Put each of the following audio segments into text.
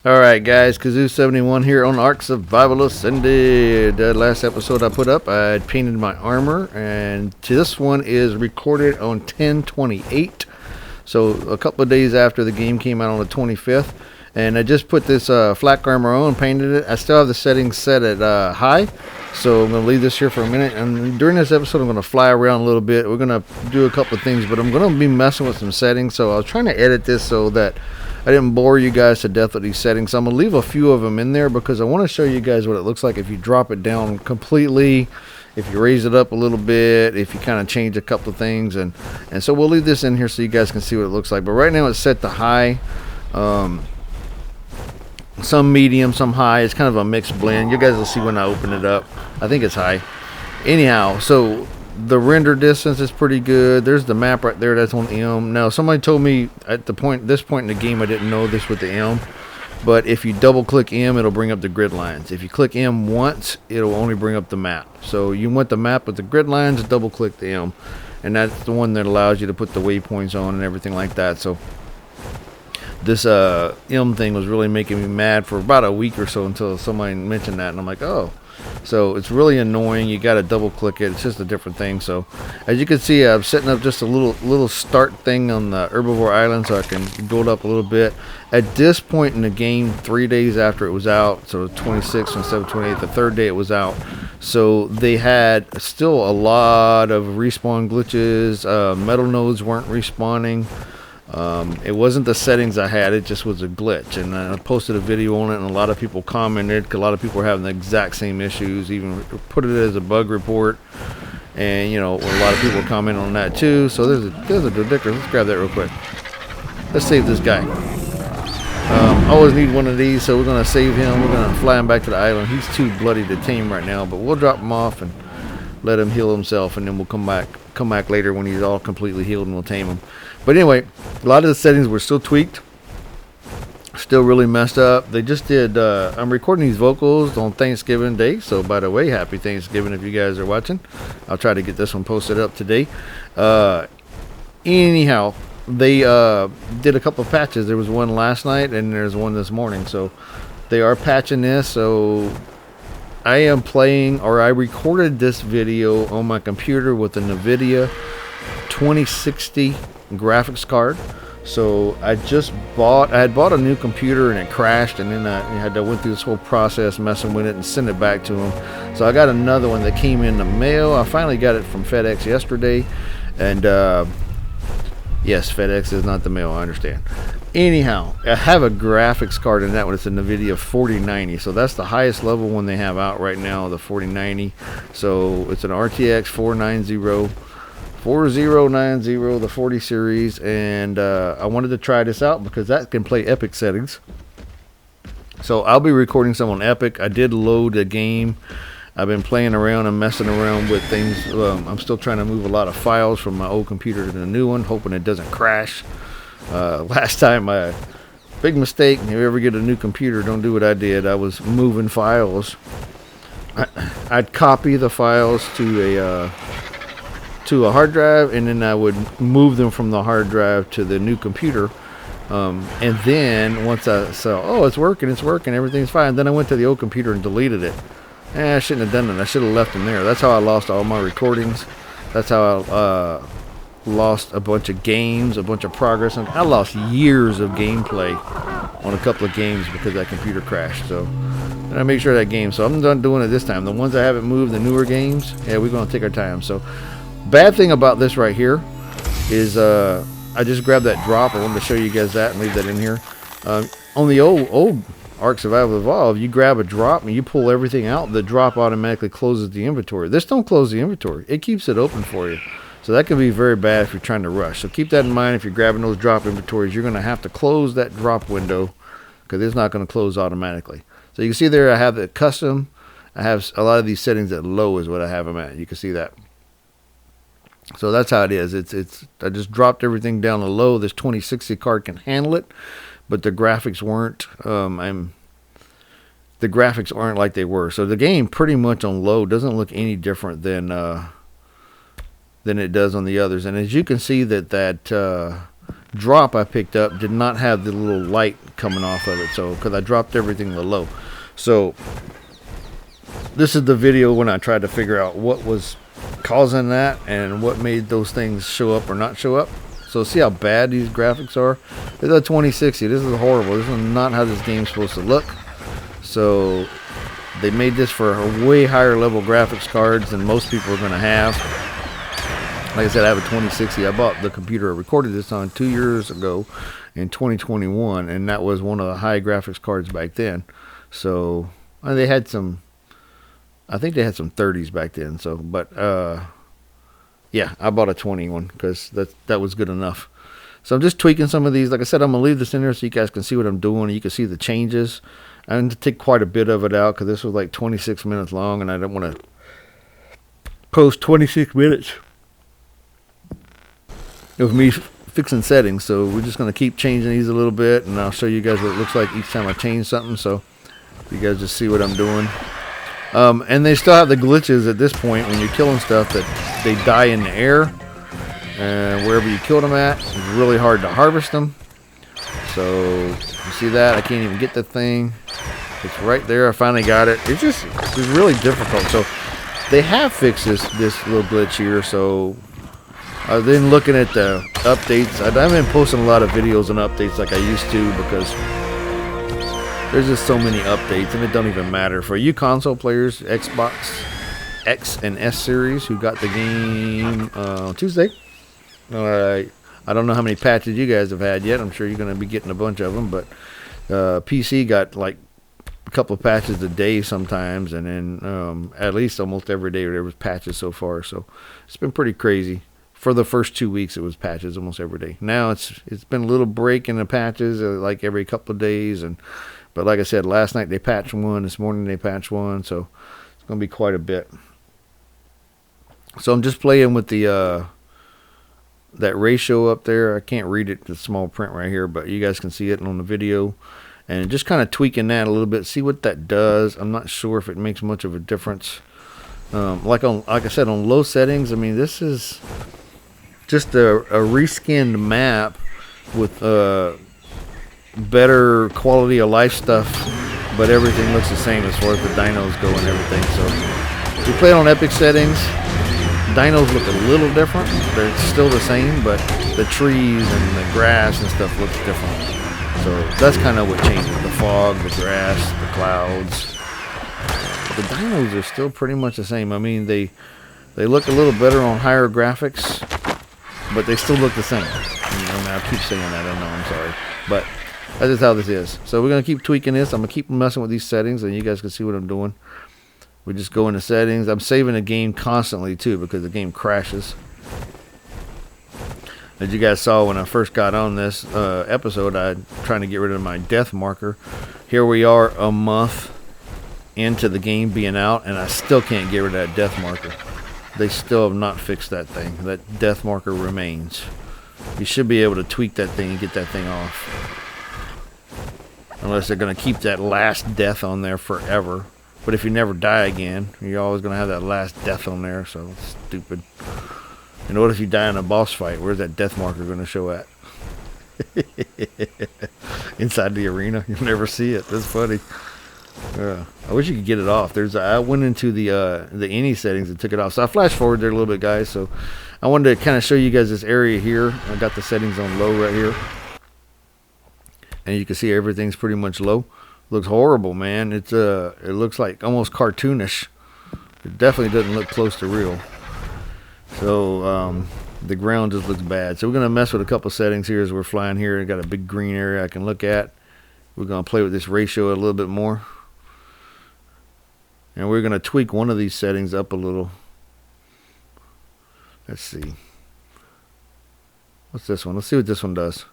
Alright guys, Kazoo71 here on Ark Survival Ascended. Last episode I put up, I had painted my armor, and this one is recorded on 10/28. So a couple of days after the game came out on the 25th. And I just put this flak armor on, painted it. I still have the settings set at high. So I'm going to leave this here for a minute. And during this episode I'm going to fly around a little bit. We're going to do a couple of things, but I'm going to be messing with some settings. So I was trying to edit this so that I didn't bore you guys to death with these settings. So I'm going to leave a few of them in there because I want to show you guys what it looks like if you drop it down completely, if you raise it up a little bit, if you kind of change a couple of things. And so we'll leave this in here so you guys can see what it looks like. But right now it's set to high. Some medium, some high. It's kind of a mixed blend. You guys will see when I open it up. I think it's high. Anyhow, so the render distance is pretty good. There's the map right there. That's on M. Now, somebody told me at this point in the game, I didn't know this with the M. But if you double click M, it'll bring up the grid lines. If you click M once, it'll only bring up the map. So you want the map with the grid lines, double click the M. And that's the one that allows you to put the waypoints on and everything like that. So this M thing was really making me mad for about a week or so until somebody mentioned that, and I'm like, oh. So it's really annoying. You got to double click it. It's just a different thing. So as you can see, I'm setting up just a little start thing on the herbivore island so I can build up a little bit. At this point in the game, 3 days after it was out, so 26th and 7/28, the third day it was out. So they had still a lot of respawn glitches. Metal nodes weren't respawning. It wasn't the settings I had, it just was a glitch, and I posted a video on it, and a lot of people commented because a lot of people were having the exact same issues, even put it as a bug report, and you know, a lot of people commented on that too. So there's a Dodicker. Let's grab that real quick. Let's save this guy. I always need one of these, so we're gonna save him. We're gonna fly him back to the island. He's too bloody to tame right now, but we'll drop him off and let him heal himself, and then we'll come back later when he's all completely healed, and we'll tame him. But anyway, a lot of the settings were still tweaked, still really messed up. They just did I'm recording these vocals on Thanksgiving Day, so by the way, happy Thanksgiving if you guys are watching. I'll try to get this one posted up today. Anyhow, they did a couple of patches. There was one last night and there's one this morning, so they are patching this. So I am playing, or I recorded this video on my computer with a NVIDIA 2060 graphics card. So I had bought a new computer and it crashed, and then I had to went through this whole process messing with it and send it back to them. So I got another one that came in the mail. I finally got it from FedEx yesterday, and yes, FedEx is not the mail, I understand. Anyhow, I have a graphics card in that one. It's a NVIDIA 4090, so that's the highest level one they have out right now, the 4090. So it's an RTX 4090, the 40 series, and I wanted to try this out because that can play Epic settings. So I'll be recording some on Epic. I did load a game. I've been playing around and messing around with things. I'm still trying to move a lot of files from my old computer to the new one, hoping it doesn't crash. Last time, big mistake. If you ever get a new computer, don't do what I did. I was moving files. I'd copy the files to a hard drive, and then I would move them from the hard drive to the new computer. And then once I saw, oh, it's working, everything's fine, then I went to the old computer and deleted it. I shouldn't have done that. I should have left them there. That's how I lost all my recordings. That's how I lost a bunch of games, a bunch of progress. And I lost years of gameplay on a couple of games because that computer crashed. So I make sure that game. So I'm done doing it this time. The ones I haven't moved, the newer games, yeah, we're going to take our time. So bad thing about this right here is I just grabbed that drop. I wanted to show you guys that and leave that in here. On the old Ark Survival Evolved, you grab a drop and you pull everything out, the drop automatically closes the inventory. This don't close the inventory. It keeps it open for you. So that can be very bad if you're trying to rush. So keep that in mind. If you're grabbing those drop inventories, you're going to have to close that drop window because it's not going to close automatically. So you can see there I have the custom. I have a lot of these settings at low is what I have them at. You can see that. So that's how it is. I just dropped everything down to low. This 2060 card can handle it, but the graphics weren't. The graphics aren't like they were. So the game pretty much on low doesn't look any different than it does on the others. And as you can see that drop I picked up did not have the little light coming off of it, so because I dropped everything low. So this is the video when I tried to figure out what was causing that and what made those things show up or not show up. So see how bad these graphics are. This is a 2060. This is horrible. This is not how this game's supposed to look. So they made this for a way higher level graphics cards than most people are going to have. Like I said, I have a 2060. I bought the computer I recorded this on 2 years ago in 2021, and that was one of the high graphics cards back then. So they had some, I think they had some 30s back then. So, but yeah, I bought a 21 because that was good enough. So I'm just tweaking some of these. Like I said, I'm gonna leave this in there so you guys can see what I'm doing. You can see the changes. I'm going to take quite a bit of it out because this was like 26 minutes long, and I don't want to post 26 minutes of me fixing settings. So we're just going to keep changing these a little bit, and I'll show you guys what it looks like each time I change something, so you guys just see what I'm doing. And they still have the glitches at this point when you're killing stuff that they die in the air, and wherever you killed them at, it's really hard to harvest them. So you see that? I can't even get the thing. It's right there. I finally got it. It's really difficult. So they have fixed this little glitch here. So I've been looking at the updates. I've been posting a lot of videos and updates like I used to because there's just so many updates, and it don't even matter. For you console players, Xbox X and S series who got the game Tuesday. I don't know how many patches you guys have had yet. I'm sure you're going to be getting a bunch of them, but PC got like a couple of patches a day sometimes, and then at least almost every day there was patches so far. So it's been pretty crazy. For the first 2 weeks, it was patches almost every day. Now it's been a little break in the patches, like every couple of days, but like I said, last night they patched one, this morning they patched one, so it's going to be quite a bit. So I'm just playing with the that ratio up there. I can't read it, the small print right here, but you guys can see it on the video, and just kind of tweaking that a little bit, see what that does. I'm not sure if it makes much of a difference. Like I said, on low settings, I mean, this is just a reskinned map with better quality of life stuff, but everything looks the same as far as the dinos go and everything. So if you play it on epic settings, dinos look a little different. They're still the same, but the trees and the grass and stuff looks different. So that's kind of what changes. The fog, the grass, the clouds. The dinos are still pretty much the same. I mean, they look a little better on higher graphics, but they still look the same. I keep saying that. I know, I'm sorry. But that's just how this is. So we're going to keep tweaking this. I'm going to keep messing with these settings, and you guys can see what I'm doing. We just go into settings. I'm saving the game constantly too because the game crashes. As you guys saw when I first got on this episode, I'm trying to get rid of my death marker. Here we are a month into the game being out, and I still can't get rid of that death marker. They still have not fixed that thing. That death marker remains. You should be able to tweak that thing and get that thing off. Unless they're going to keep that last death on there forever. But if you never die again, you're always going to have that last death on there, so it's stupid. And what if you die in a boss fight? Where's that death marker going to show at? Inside the arena. You'll never see it. That's funny. I wish you could get it off. I went into the any settings and took it off. So I flashed forward there a little bit, guys. So I wanted to kind of show you guys this area here. I got the settings on low right here. And you can see everything's pretty much low. Looks horrible, man. It looks like almost cartoonish. It definitely doesn't look close to real. So the ground just looks bad. So we're going to mess with a couple settings here as we're flying here. I got a big green area I can look at. We're going to play with this ratio a little bit more. And we're going to tweak one of these settings up a little. Let's see. What's this one? Let's see what this one does.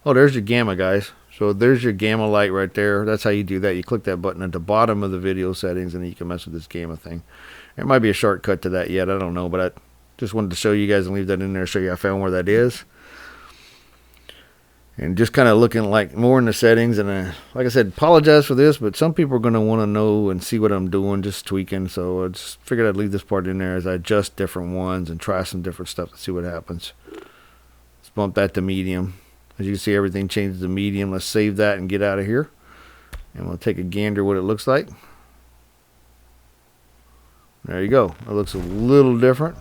Oh, there's your gamma, guys. So there's your gamma light right there. That's how you do that. You click that button at the bottom of the video settings, and then you can mess with this gamma thing. There might be a shortcut to that yet. I don't know, but I just wanted to show you guys and leave that in there, show you I found where that is. And just kind of looking like more in the settings. And like I said, apologize for this, but some people are going to want to know and see what I'm doing, just tweaking. So I just figured I'd leave this part in there as I adjust different ones and try some different stuff to see what happens. bump that to medium. As you can see, everything changes to medium. Let's save that and get out of here. And we'll take a gander what it looks like. There you go. It looks a little different.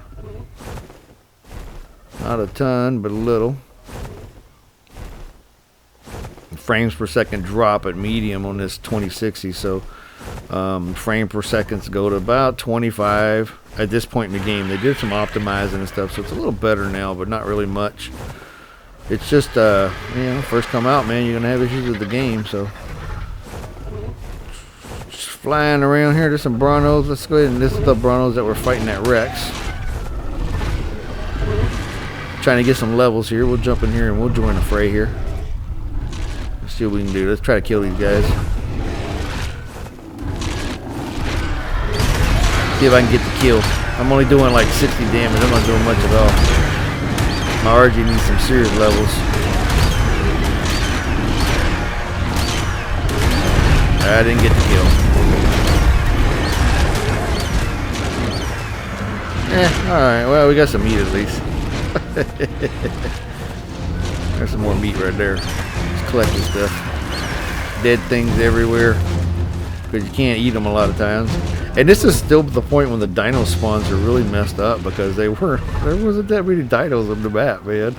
Not a ton, but a little. Frames per second drop at medium on this 2060. So frame per seconds go to about 25 at this point in the game. They did some optimizing and stuff, so it's a little better now, but not really much. It's just, you know, first come out, man, you're going to have issues with the game, so. Just flying around here. There's some Bronos. Let's go ahead and this is the Bronos that were fighting at Rex. Trying to get some levels here. We'll jump in here and we'll join the fray here. Let's see what we can do. Let's try to kill these guys. See if I can get the kill. I'm only doing like 60 damage. I'm not doing much at all. My RG needs some serious levels. I didn't get the kill. Alright. Well, we got some meat at least. There's some more meat right there. Just collecting stuff. Dead things everywhere. Because you can't eat them a lot of times. And this is still the point when the dino spawns are really messed up because there wasn't that many dinos on the map, man.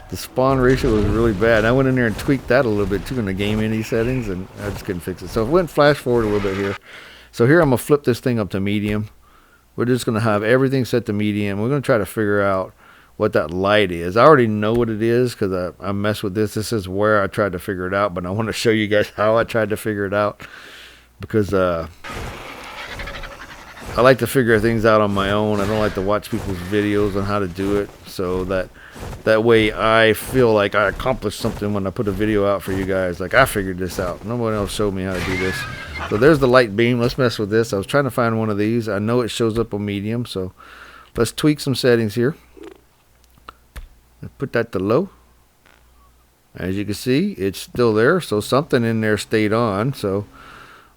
The spawn ratio was really bad. I went in there and tweaked that a little bit too in the game indie settings, and I just couldn't fix it. So if we went flash forward a little bit here. So here I'm going to flip this thing up to medium. We're just going to have everything set to medium. We're going to try to figure out what that light is. I already know what it is because I mess with this. This is where I tried to figure it out, but I want to show you guys how I tried to figure it out because I like to figure things out on my own. I don't like to watch people's videos on how to do it, so that way I feel like I accomplished something when I put a video out for you guys. Like, I figured this out. Nobody else showed me how to do this. So there's the light beam. Let's mess with this. I was trying to find one of these. I know it shows up on medium, so let's tweak some settings here. Let's put that to low. As you can see, it's still there, so something in there stayed on. So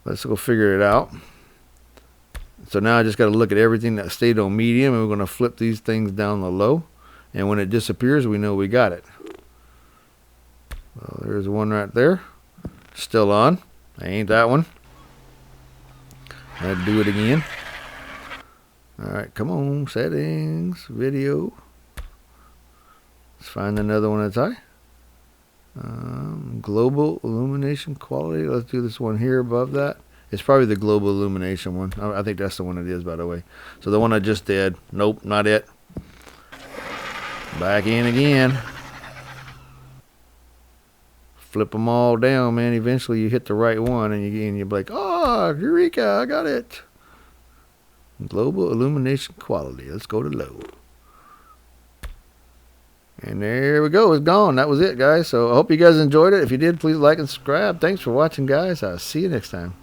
let's go figure it out. So now I just got to look at everything that stayed on medium, and we're going to flip these things down to low. And when it disappears, we know we got it. Well, there's one right there. Still on. I ain't that one. I'd do it again. Alright, come on. Settings. Video. Let's find another one that's high. Global illumination quality. Let's do this one here above that. It's probably the global illumination one. I think that's the one it is, by the way. So the one I just did. Nope, not it. Back in again. Flip them all down, man. Eventually you hit the right one, and you're like, oh, Eureka, I got it. Global illumination quality. Let's go to low. And there we go. It's gone. That was it, guys. So I hope you guys enjoyed it. If you did, please like and subscribe. Thanks for watching, guys. I'll see you next time.